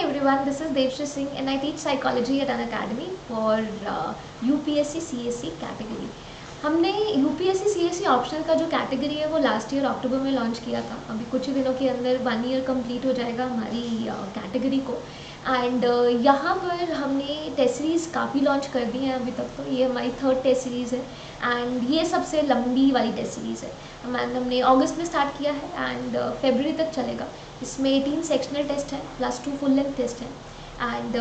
everyone, this is Devshri Singh and I teach psychology at an academy for UPSC CSE category. हमने UPSC CSE optional का जो category है वो last year अक्टूबर में launch किया था. अभी कुछ ही दिनों के अंदर 1 ईयर कंप्लीट हो जाएगा हमारी कैटेगरी को. एंड यहाँ पर हमने टेस्ट सीरीज़ काफ़ी लॉन्च कर दी हैं अभी तक. तो ये हमारी 3rd टेस्ट सीरीज़ है एंड ये सबसे लंबी वाली टेस्ट सीरीज़ है. हमने अगस्त में स्टार्ट किया है एंड फरवरी तक चलेगा. इसमें 18 सेक्शनल टेस्ट हैं प्लस 2 फुल लेंथ टेस्ट हैं एंड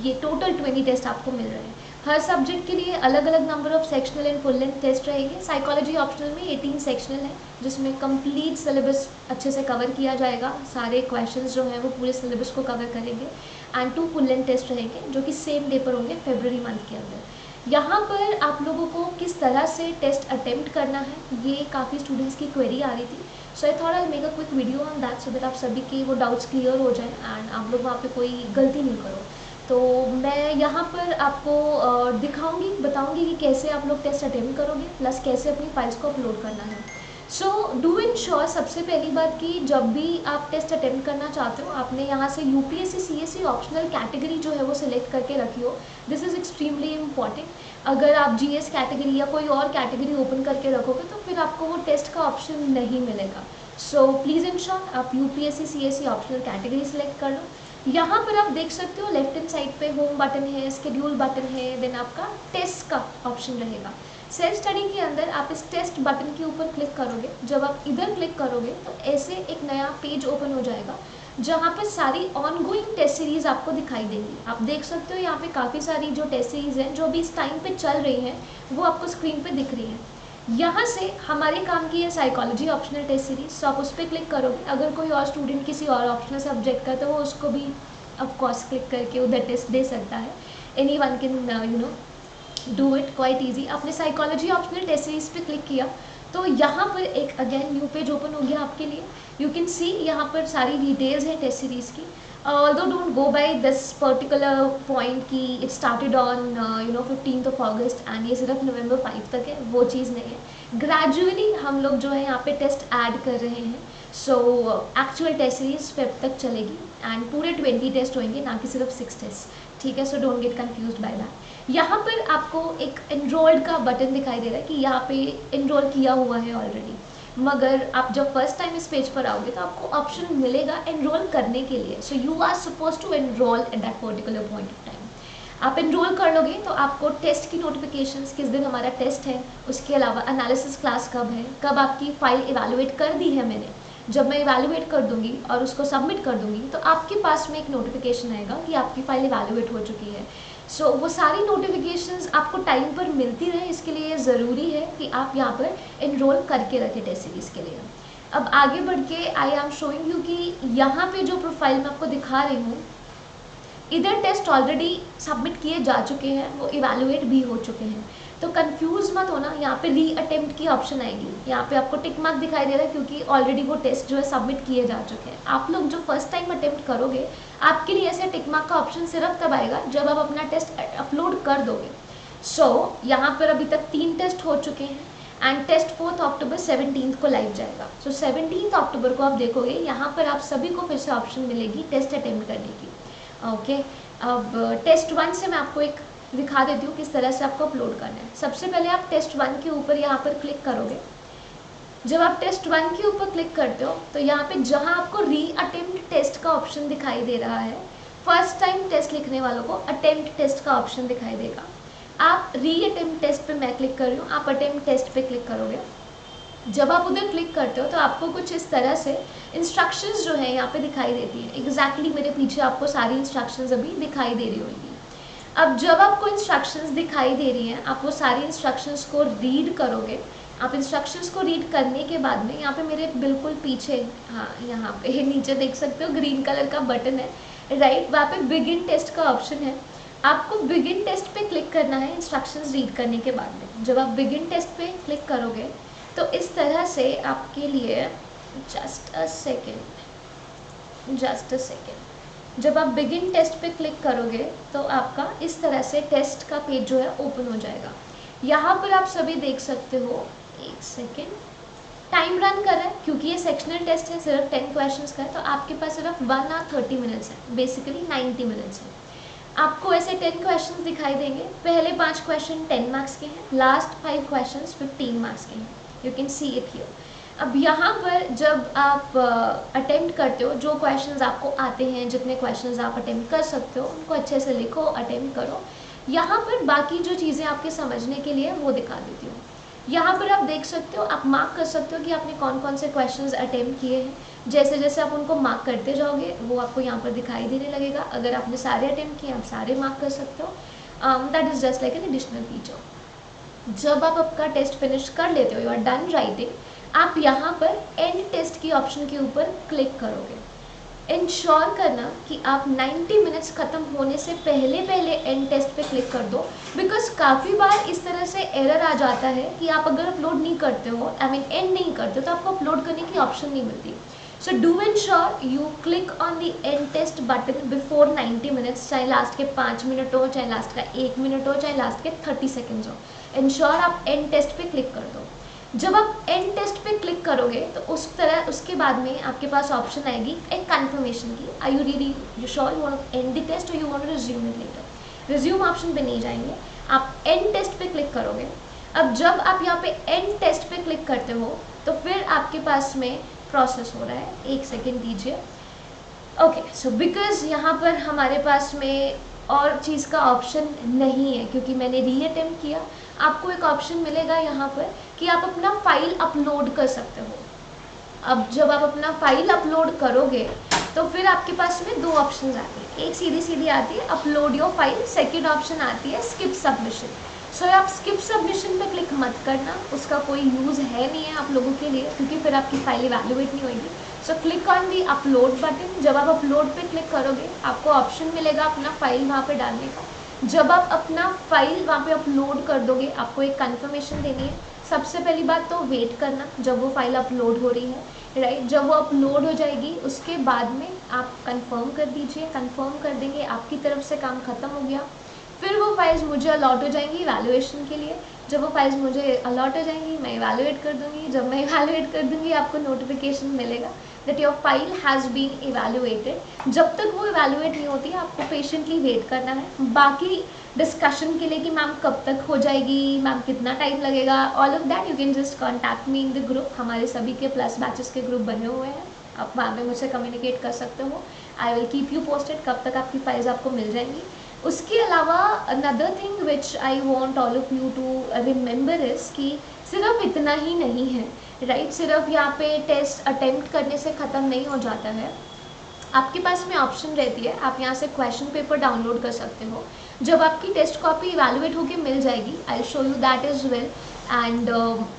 ये टोटल 20 टेस्ट आपको मिल रहे हैं. हर सब्जेक्ट के लिए अलग अलग number of sectional and full length test रहेंगे. साइकोलॉजी ऑप्शनल में 18 सेक्शनल है जिसमें कंप्लीट सिलेबस अच्छे से कवर किया जाएगा. सारे क्वेश्चंस जो हैं वो पूरे सिलेबस को कवर करेंगे एंड 2 फुल लेंथ टेस्ट रहेंगे जो कि सेम डे पर होंगे फरवरी मंथ के अंदर. यहाँ पर आप लोगों को किस तरह से टेस्ट अटेम्प्ट करना है ये काफ़ी स्टूडेंट्स की क्वेरी आ रही थी. So I thought I make a quick video on that so that आप सभी के वो डाउट्स क्लियर हो जाएं एंड आप लोग वहाँ पे कोई गलती नहीं करो. तो मैं यहाँ पर आपको दिखाऊंगी बताऊंगी कि कैसे आप लोग टेस्ट अटेम्प्ट करोगे प्लस कैसे अपनी फाइल्स को अपलोड करना है. सो डू इंश्योर सबसे पहली बात कि जब भी आप टेस्ट अटेम्प्ट करना चाहते हो आपने यहाँ से UPSC CSE ऑप्शनल कैटेगरी जो है वो सिलेक्ट करके रखी हो. This is extremely important. अगर आप GS कैटेगरी या कोई और कैटेगरी ओपन करके रखोगे तो फिर आपको वो टेस्ट का ऑप्शन नहीं मिलेगा. सो प्लीज़ इंश्योर आप UPSC CSE optional category select कर लो. यहाँ पर आप देख सकते हो लेफ्ट हैंड साइड पे होम बटन है, शेड्यूल बटन है, देन आपका टेस्ट का ऑप्शन रहेगा. सेल्फ स्टडी के अंदर आप इस टेस्ट बटन के ऊपर क्लिक करोगे. जब आप इधर क्लिक करोगे तो ऐसे एक नया पेज ओपन हो जाएगा जहाँ पर सारी ऑनगोइंग टेस्ट सीरीज़ आपको दिखाई देंगी. आप देख सकते हो यहाँ पे काफ़ी सारी जो टेस्ट सीरीज़ हैं जो भी इस टाइम पे चल रही हैं वो आपको स्क्रीन पे दिख रही हैं. यहाँ से हमारे काम की है साइकोलॉजी ऑप्शनल टेस्ट सीरीज. तो आप उस पर क्लिक करोगे. अगर कोई और स्टूडेंट किसी और ऑप्शनल सब्जेक्ट का तो वो उसको भी ऑफकोर्स क्लिक करके उधर टेस्ट दे सकता है. Any one can do it quite easy. आपने साइकोलॉजी ऑप्शनल टेस्ट सीरीज पे क्लिक किया तो यहाँ पर एक अगेन न्यू पेज ओपन हो गया आपके लिए. यू कैन सी यहाँ पर सारी डिटेल्स हैं टेस्ट सीरीज़ की. Although don't go by this particular point कि it started on 15th of August and ये सिर्फ November 5 तक है, वो चीज़ नहीं है. ग्रेजुअली हम लोग जो है यहाँ पे टेस्ट ऐड कर रहे हैं. So actual test series Feb तक चलेगी एंड पूरे 20 टेस्ट होंगे ना कि सिर्फ 6 टेस्ट. ठीक है, so don't get confused by that. यहाँ पर आपको एक एनरोल्ड का बटन दिखाई दे रहा है कि यहाँ पे एनरोल किया हुआ है ऑलरेडी. मगर आप जब फर्स्ट टाइम इस पेज पर आओगे तो आपको ऑप्शन मिलेगा एनरोल करने के लिए. So you are suppose to enrol at that particular point of time. आप एनरोल कर लोगे तो आपको टेस्ट की नोटिफिकेशंस किस दिन हमारा टेस्ट है, उसके अलावा एनालिसिस क्लास कब है, कब आपकी फ़ाइल इवैल्यूएट कर दी है मैंने. जब मैं इवैल्यूएट कर दूंगी और उसको सबमिट कर दूंगी तो आपके पास में एक नोटिफिकेशन आएगा कि आपकी फ़ाइल इवैल्यूएट हो चुकी है. सो वो सारी नोटिफिकेशंस आपको टाइम पर मिलती रहे इसके लिए ज़रूरी है कि आप यहाँ पर एनरोल करके रखें टेस्ट सीरीज़ के लिए. अब आगे बढ़ के आई एम शोइंग यू कि यहाँ पे जो प्रोफाइल मैं आपको दिखा रही हूँ इधर टेस्ट ऑलरेडी सबमिट किए जा चुके हैं, वो इवैल्यूएट भी हो चुके हैं. तो कंफ्यूज मत होना. यहाँ पे री अटेम्प्ट की ऑप्शन आएगी. यहाँ पे आपको टिक मार्क दिखाई दे रहा है क्योंकि ऑलरेडी वो टेस्ट जो है सबमिट किए जा चुके हैं. आप लोग जो फर्स्ट टाइम अटेम्प्ट करोगे आपके लिए ऐसे टिक मार्क का ऑप्शन सिर्फ तब आएगा जब आप अपना टेस्ट अपलोड कर दोगे. सो यहाँ पर अभी तक 3 टेस्ट हो चुके हैं एंड टेस्ट 4 अक्टूबर 17 को लाइव जाएगा. सो 17 अक्टूबर को आप देखोगे यहाँ पर आप सभी को फिर से ऑप्शन मिलेगी टेस्ट अटेम्प्ट करने की. ओके, अब टेस्ट 1 से मैं आपको एक दिखा देती हूँ किस तरह से आपको अपलोड करना है. सबसे पहले आप टेस्ट 1 के ऊपर यहाँ पर क्लिक करोगे. जब आप टेस्ट 1 के ऊपर क्लिक करते हो तो यहाँ पे जहाँ आपको री अटेम्प्ट टेस्ट का ऑप्शन दिखाई दे रहा है, फर्स्ट टाइम टेस्ट लिखने वालों को अटेम्प्ट टेस्ट का ऑप्शन दिखाई देगा. आप री अटेम्प्ट टेस्ट पे मैं क्लिक कर रही हूँ, आप अटेम्प्ट टेस्ट पे क्लिक करोगे. जब आप उधर क्लिक करते हो तो आपको कुछ इस तरह से इंस्ट्रक्शंस जो है यहाँ पे दिखाई देती है. एग्जैक्टली मेरे पीछे आपको सारी इंस्ट्रक्शंस अभी दिखाई दे रही होंगी. अब जब आपको इंस्ट्रक्शंस दिखाई दे रही हैं आप वो सारी इंस्ट्रक्शंस को रीड करोगे. आप इंस्ट्रक्शंस को रीड करने के बाद में यहाँ पे मेरे बिल्कुल पीछे, हाँ यहाँ पे नीचे देख सकते हो ग्रीन कलर का बटन है, राइट. वहाँ पे बिगिन टेस्ट का ऑप्शन है. आपको बिगिन टेस्ट पे क्लिक करना है इंस्ट्रक्शंस रीड करने के बाद में. जब आप बिगिन टेस्ट पे क्लिक करोगे तो इस तरह से आपके लिए जस्ट अ सेकेंड जब आप बिगिन टेस्ट पे क्लिक करोगे तो आपका इस तरह से टेस्ट का पेज जो है ओपन हो जाएगा. यहाँ पर आप सभी देख सकते हो, एक सेकेंड, टाइम रन कर रहा है क्योंकि ये सेक्शनल टेस्ट है, सिर्फ 10 क्वेश्चंस का है, तो आपके पास सिर्फ 1 आवर 30 मिनट्स है, बेसिकली 90 मिनट्स है। आपको ऐसे 10 क्वेश्चंस दिखाई देंगे। पहले 5 क्वेश्चन 10 मार्क्स के हैं, लास्ट 5 क्वेश्चंस 15 मार्क्स के हैं। You can see it here. अब यहाँ पर जब आप अटेम्प्ट करते हो, जो क्वेश्चंस आपको आते हैं, जितने क्वेश्चंस आप अटेम्प्ट कर सकते हो उनको अच्छे से लिखो, अटेम्प्ट करो। यहाँ पर बाकी जो चीज़ें आपके समझने के लिए वो दिखा देती हूँ। यहाँ पर आप देख सकते हो, आप मार्क कर सकते हो कि आपने कौन कौन से क्वेश्चंस अटेम्प्ट किए हैं। जैसे जैसे आप उनको मार्क करते जाओगे वो आपको यहाँ पर दिखाई देने लगेगा। अगर आपने सारे अटेम्प्ट किए आप सारे मार्क कर सकते हो। That is just like an additional feature. जब आप आपका टेस्ट फिनिश कर लेते हो, यू आर डन राइटिंग, आप यहाँ पर एंड टेस्ट की ऑप्शन के ऊपर क्लिक करोगे। इंश्योर करना कि आप 90 मिनट्स ख़त्म होने से पहले पहले एंड टेस्ट पे क्लिक कर दो, बिकॉज काफ़ी बार इस तरह से एरर आ जाता है कि आप अगर अपलोड नहीं करते हो, आई मीन एंड नहीं करते हो, तो आपको अपलोड करने की ऑप्शन नहीं मिलती। So do ensure you click on the end test button before 90 minutes, चाहे लास्ट के 5 मिनट हो, चाहे लास्ट का 1 मिनट हो, चाहे लास्ट के 30 सेकेंड्स हो। इंश्योर आप एंड टेस्ट पे क्लिक कर दो। जब आप एंड टेस्ट पे क्लिक करोगे तो उसके बाद में आपके पास ऑप्शन आएगी एक कंफर्मेशन की, are you really you sure you want to end the test और you want to resume it later. Resume option पे नहीं जाएंगे, आप एंड टेस्ट पे क्लिक करोगे। अब जब आप यहाँ पे एंड टेस्ट पे क्लिक करते हो तो फिर आपके पास में प्रोसेस हो रहा है, 1 सेकेंड दीजिए। ओके, सो बिकॉज यहाँ पर हमारे पास में और चीज़ का ऑप्शन नहीं है क्योंकि मैंने रीअटेम्प्ट किया, आपको एक ऑप्शन मिलेगा यहाँ पर कि आप अपना फाइल अपलोड कर सकते हो। अब जब आप अपना फाइल अपलोड करोगे तो फिर आपके पास में 2 ऑप्शंस आते हैं। एक सीधी सीधी आती है upload your file, second option आती है स्किप सबमिशन। सो आप स्किप सबमिशन पे क्लिक मत करना, उसका कोई यूज़ है नहीं है आप लोगों के लिए क्योंकि फिर आपकी फाइल इवैल्यूएट नहीं होगी। So click on the upload button. जब आप अपलोड पे क्लिक करोगे आपको ऑप्शन मिलेगा अपना फाइल वहाँ पे डालने का। जब आप अपना फाइल वहाँ पे अपलोड कर दोगे आपको एक कंफर्मेशन देनी है। सबसे पहली बात तो वेट करना जब वो फाइल अपलोड हो रही है, राइट। जब वो अपलोड हो जाएगी उसके बाद में आप कंफर्म कर दीजिए, कंफर्म कर देंगे आपकी तरफ से काम ख़त्म हो गया। फिर वो फाइल्स मुझे अलॉट हो जाएंगी इवैल्यूएशन के लिए। जब वो फाइल्स मुझे अलॉट हो जाएंगी मैं इवैल्यूएट कर दूँगी। जब मैं इवैल्यूएट कर दूँगी आपको नोटिफिकेशन मिलेगा that your file has been evaluated. जब तक वो इवैल्यूएट नहीं होती आपको पेशेंटली वेट करना है। बाकी डिस्कशन के लिए कि मैम कब तक हो जाएगी, मैम कितना टाइम लगेगा, all of that you can just contact me in the group. हमारे सभी के प्लस बैचेस के ग्रुप बने हुए हैं, आप वहाँ पे मुझसे कम्युनिकेट कर सकते हो। I will keep you posted कब तक आपकी फाइल्स आपको मिल जाएंगी। उसके अलावा another thing which I want all of you to remember is कि सिर्फ इतना ही नहीं है, राइट। सिर्फ यहाँ पे टेस्ट अटेम्प्ट करने से ख़त्म नहीं हो जाता है। आपके पास में ऑप्शन रहती है, आप यहाँ से क्वेश्चन पेपर डाउनलोड कर सकते हो। जब आपकी टेस्ट कॉपी इवैल्यूएट होके मिल जाएगी I show you that is well, and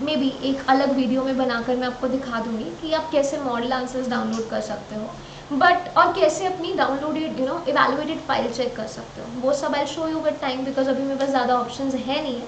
may be एक अलग वीडियो में बनाकर मैं आपको दिखा दूँगी कि आप कैसे मॉडल आंसर्स डाउनलोड कर सकते हो और कैसे अपनी डाउनलोडेड इवैल्यूएटेड फाइल चेक कर सकते हो। वो सब I show you with time because अभी मेरे पास ज़्यादा ऑप्शंस है नहीं है।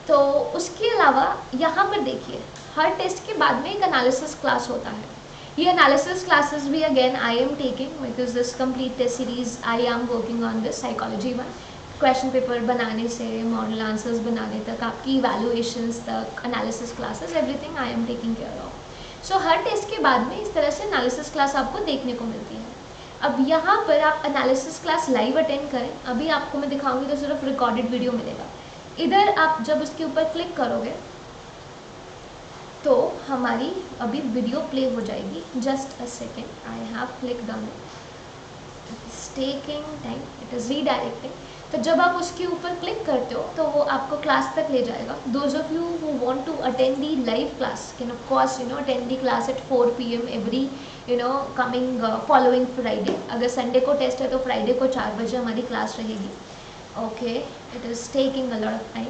तो उसके अलावा यहाँ पर देखिए हर टेस्ट के बाद में एक एनालिसिस क्लास होता है। ये एनालिसिस क्लासेस भी again I am taking because this complete test series I am working on this psychology 1। Question paper बनाने से मॉडल आंसर्स बनाने तक, आपकी इवैल्यूएशंस तक, analysis classes, everything I am taking care of. So हर test के बाद में इस तरह से एनालिसिस क्लास आपको देखने को मिलती है। अब यहाँ पर आप एनालिसिस क्लास लाइव अटेंड करें, अभी आपको मैं दिखाऊंगी तो सिर्फ रिकॉर्डेड वीडियो मिलेगा। इधर आप जब उसके ऊपर क्लिक करोगे तो हमारी अभी वीडियो प्ले हो जाएगी। Just a second, I have clicked on it, it's taking time, it is redirecting. तो जब आप उसके ऊपर क्लिक करते हो तो वो आपको क्लास तक ले जाएगा। Those of you who want to attend the live class can of course attend the class at 4 PM every coming following Friday. अगर संडे को टेस्ट है तो फ्राइडे को 4 बजे हमारी क्लास रहेगी। Okay, it is taking a lot of time,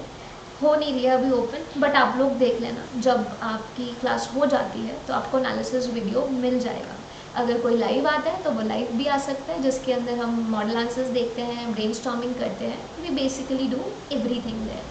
हो नहीं रही है अभी ओपन, बट आप लोग देख लेना जब आपकी क्लास हो जाती है तो आपको एनालिसिस वीडियो मिल जाएगा। अगर कोई लाइव आता है तो वो लाइव भी आ सकता है जिसके अंदर हम मॉडल आंसर्स देखते हैं, ब्रेनस्टॉर्मिंग करते हैं। We basically do everything there.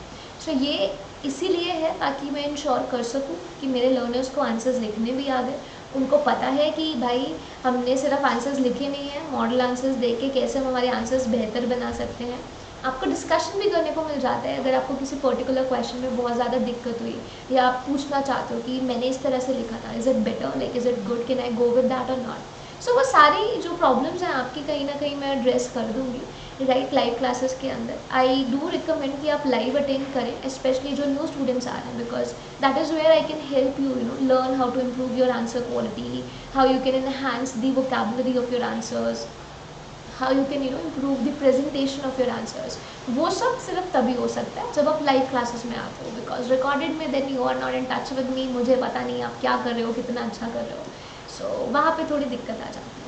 So ये इसीलिए है ताकि मैं इंश्योर कर सकूं कि मेरे लर्नर्स को आंसर्स लिखने भी याद है, उनको पता है कि भाई हमने सिर्फ आंसर्स लिखे नहीं हैं, मॉडल आंसर्स देख के कैसे हम हमारे आंसर्स बेहतर बना सकते हैं। आपको डिस्कशन भी करने को मिल जाता है अगर आपको किसी पर्टिकुलर क्वेश्चन में बहुत ज़्यादा दिक्कत हुई या आप पूछना चाहते हो कि मैंने इस तरह से लिखा था, is it better, like is it good, can I go with that और नॉट। सो वो सारी जो प्रॉब्लम्स हैं आपकी कहीं ना कहीं मैं एड्रेस कर दूँगी राइट लाइव क्लासेस के अंदर। आई डू रिकमेंड कि आप लाइव अटेंड करें, स्पेशली जो न्यू स्टूडेंट्स आ रहे हैं, because that is where I can help you you know learn how to improve your answer quality, how you can enhance the vocabulary of your answers, how you can improve the presentation of your answers। वो सब सिर्फ तभी हो सकता है जब आप live classes में आते हो, बिकॉज रिकॉर्डेड में then you are not in touch with me, मुझे पता नहीं आप क्या कर रहे हो, कितना अच्छा कर रहे हो। सो वहाँ पे थोड़ी दिक्कत आ जाती है।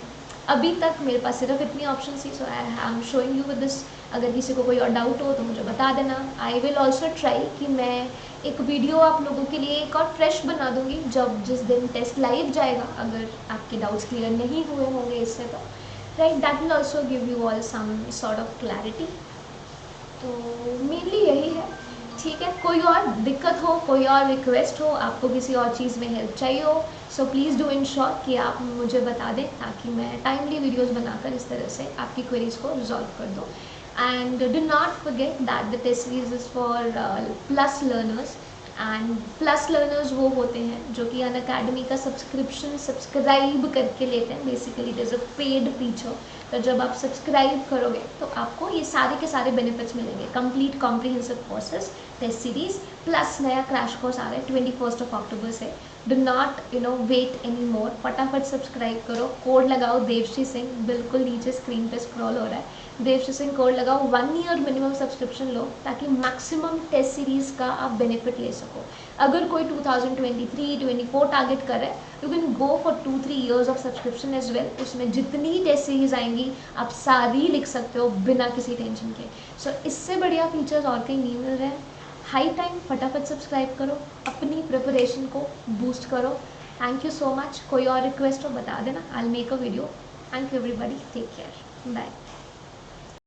अभी तक मेरे पास सिर्फ इतनी ऑप्शन थी, so I am showing you with this. अगर किसी को कोई और डाउट हो तो मुझे बता देना। आई विल ऑल्सो ट्राई कि मैं एक वीडियो आप लोगों के लिए एक और फ्रेश बना दूंगी जब जिस दिन टेस्ट लाइव जाएगा, अगर आपके डाउट्स क्लियर नहीं हुए होंगे इससे तो right, that will also give you all some sort of clarity. तो मेनली यही है, ठीक है। कोई और दिक्कत हो, कोई और रिक्वेस्ट हो, आपको किसी और चीज़ में हेल्प चाहिए हो, सो प्लीज़ डू इंश्योर कि आप मुझे बता दें ताकि मैं टाइमली वीडियोस बनाकर इस तरह से आपकी क्वेरीज को रिजॉल्व कर दूँ। And do not forget that the test series is for plus learners, and plus learners वो होते हैं जो कि अनअकैडमी का सब्सक्रिप्शन सब्सक्राइब करके लेते हैं। Basically it is a paid feature. तो जब आप सब्सक्राइब करोगे तो आपको ये सारे के सारे बेनिफिट्स मिलेंगे, complete comprehensive courses, test series plus नया क्रैश कोर्स आ रहा है 21 अक्टूबर से। Do not wait any more, फटाफट सब्सक्राइब करो। कोड लगाओ देवश्री सिंह, बिल्कुल नीचे स्क्रीन पे स्क्रॉल हो रहा है, देवश्री सिंह कोड लगाओ। 1 ईयर मिनिमम सब्सक्रिप्शन लो ताकि मैक्सिमम टेस्ट सीरीज़ का आप बेनिफिट ले सको। अगर कोई 2023-24 टारगेट कर रहा है, you can go for 2-3 years of subscription as well. उसमें जितनी टेस्ट सीरीज आएंगी आप सारी लिख सकते हो बिना किसी टेंशन के। सो इससे बढ़िया फीचर्स और कहीं नहीं मिल रहे हैं। हाई टाइम, फटाफट सब्सक्राइब करो, अपनी प्रिपरेशन को बूस्ट करो। Thank you so much. कोई और रिक्वेस्ट हो बता देना, I will make a video. Thank you everybody, take care, bye.